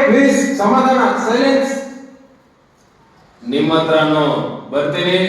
Please ಸಮಾಧಾನ, silence. ನಿಮ್ಮ ಹತ್ರನು ಬರ್ತೀನಿ.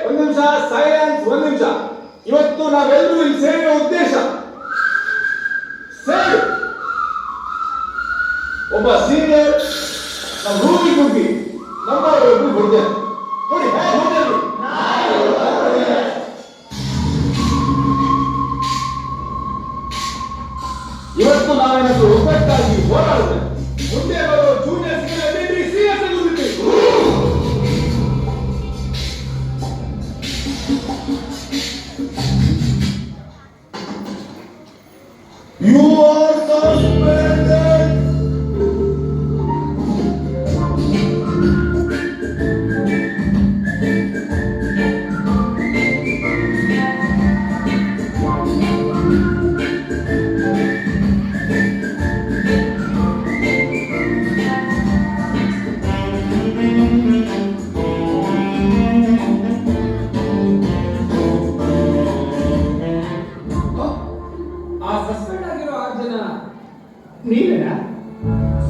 ಒಂದು ನಿಮಿಷ ಸೈಲೆನ್ಸ್, ಒಂದು ನಿಮಿಷ. ಇವತ್ತು ನಾವೆಲ್ಲರೂ ಇಲ್ಲಿ ಸೇರಿರೋ ಉದ್ದೇಶ ಒಬ್ಬ ಸೀನಿಯರ್ ನಮ್ಮ ರೂಮಿಗೆ ಹೋಗಿ ನಮ್ಮ ಕೊಡ್ತೇವೆ ನೋಡಿ. ಇವತ್ತು ನಾವೇನಾದ್ರೂ ಒಗ್ಗಟ್ಟಾಗಿ ಹೋರಾಡುತ್ತೆ ಮುಂದೆ ಬರೋ ಜೂನಿಯರ್ಸ್ ಸೀರಿಯಸ್ ಆಗಿ ಉಳಿಬೇಕು. You are suspended. ನೀವೇನಾ?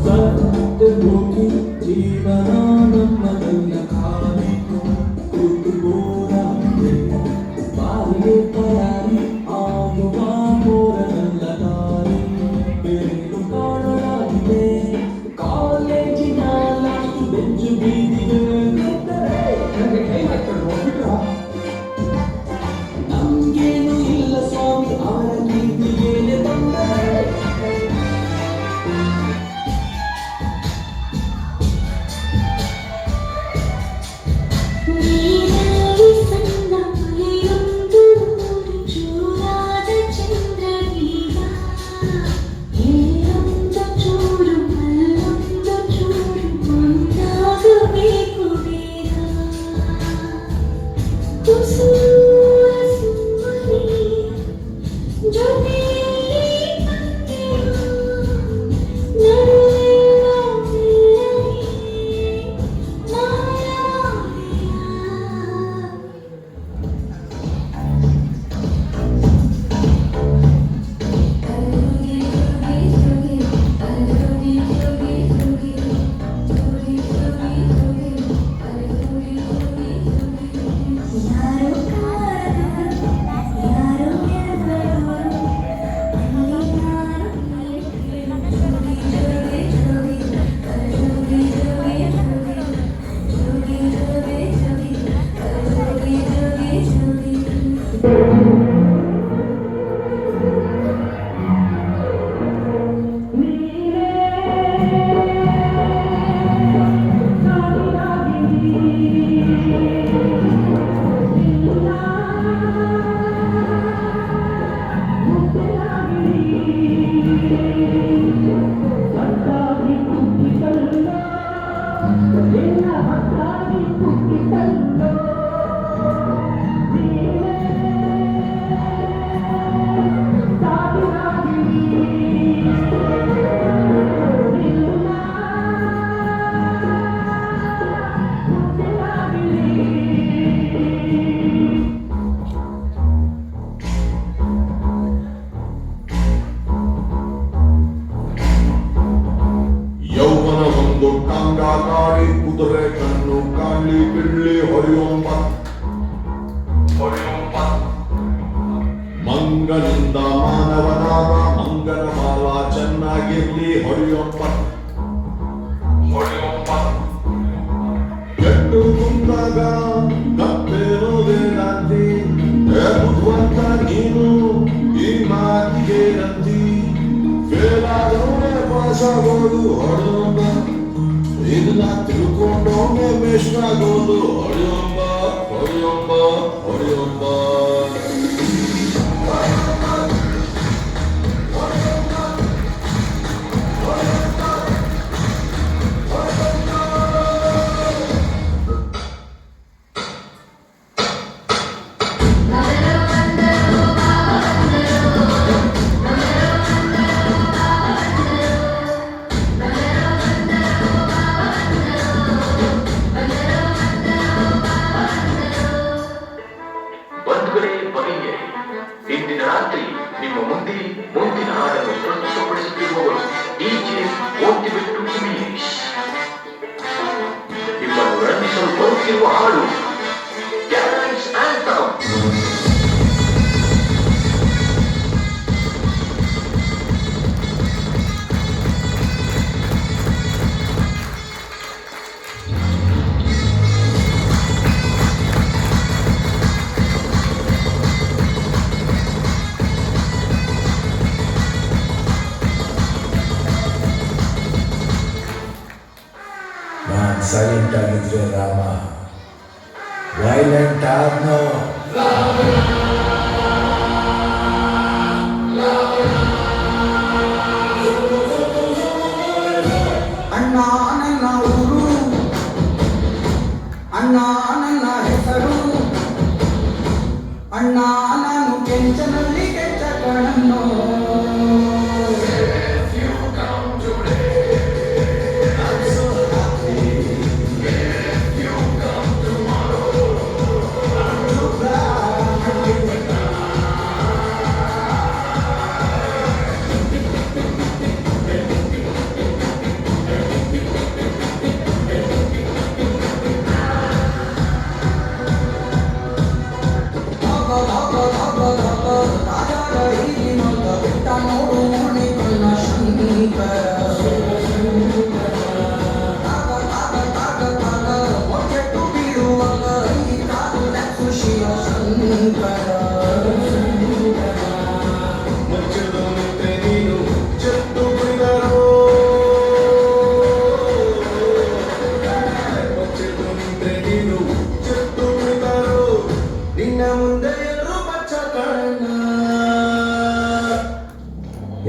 ಸತ್ಯ ಹೋಗಿ ಜೀವನ ನಮ್ಮದನ್ನ ಕಾಲಿತು ಕೂತುಬೋರಾಗಿದೆ ಬಾರಿಗೆ ಪರಾರಿ ಆಗುವ ಮೋರನಲ್ಲ ದಾರಿ ಬೆರೆದು ಕಾಣಲಾಗಿದೆ ಕಾಲೇಜಿನ ಲಾಸ್ಟ್ ಬೆಂಚು ಬೀದಿಗೆ ನನಗೆ ಕೈ ಹಾಕೊಂಡು ಹೋಗ್ಬಿಟ್ರ. ನಮ್ಗೇನು ಇಲ್ಲ ಸ್ವಾಮಿ ಅವರ ಕೀರ್ತಿಗೇನೆ ಬಂದರೆ. ಕಾಡಿ ಕುದುರೆ ಕಣ್ಣು ಕಾಣಲಿ ಬಿಡ್ಲಿ ಹೊರೆಯೊಂಬ ಮಂಗನಿಂದ ಮಾನವನಾದ ಮಂಗನ ಬಾಲ ಚೆನ್ನಾಗಿರ್ಲಿ ಹೊರೆಯೊಂಬ ಬಂದಾಗ ಕಪ್ಪೇನು ವೇದಾಂತಿ ಬುದ್ಧಿವಂತ ನೀನು ಈ ಮಾತಿಗೆ ನಂದಿ ಫೇಲ್ ಆದವನೇ ಪಾಸ್ ಆಗೋದು ಹೊಡೆಯೊಂಬ ಇದನ್ನ ತಿಳ್ಕೊಂಡವನೇ ಬೇಸ್ಟ್ ಆಗೋದು ಹೊಡೆಯೊಂಬ ಹೊಡೆಯೊಂಬ ಹೊಡೆಯೊಂಬ ಬಂಧುಗಳೇ ಬಗೆಯೇ ಇಂದಿನ ರಾತ್ರಿ ನಿಮ್ಮ ಮುಂದೆ ಮುಂದಿನ ಹಾಡನ್ನು ಪ್ರಸ್ತುತಪಡಿಸುತ್ತಿರುವವರು ಡಿಜೆ ಮೋಟಿವೇಟ್ ಇಂಗ್ಲಿಷ್. ನಿಮ್ಮನ್ನು ರಂಜಿಸಲು ಬರುತ್ತಿರುವ ಹಾಡು ಗ್ಯಾರಂಟ್ಸ್ ಆಂಥಮ್. ನಾನು ಸೈಲೆಂಟ್ ಆಗಿದ್ರೆ ರಾಮ, ವೈಲೆಂಟ್ ಆದ್ನೋ ಅಣ್ಣ ನನ್ನ ಊರು, ಅಣ್ಣ ನನ್ನ ಹೆಸರು, ಅಣ್ಣ ನಾನು ಕೆಂಚನಲ್ಲಿ ಕೆಂಚ ಕಣ್ಣು.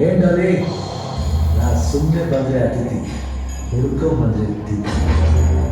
ಏನಲ್ಲಿ ನಾ ಸುಮ್ಮನೆ ಬಂದರೆ ಅತಿಥಿ, ಹುಡ್ಕೊಂಬಂದ್ರೆ ತಿಥಿ.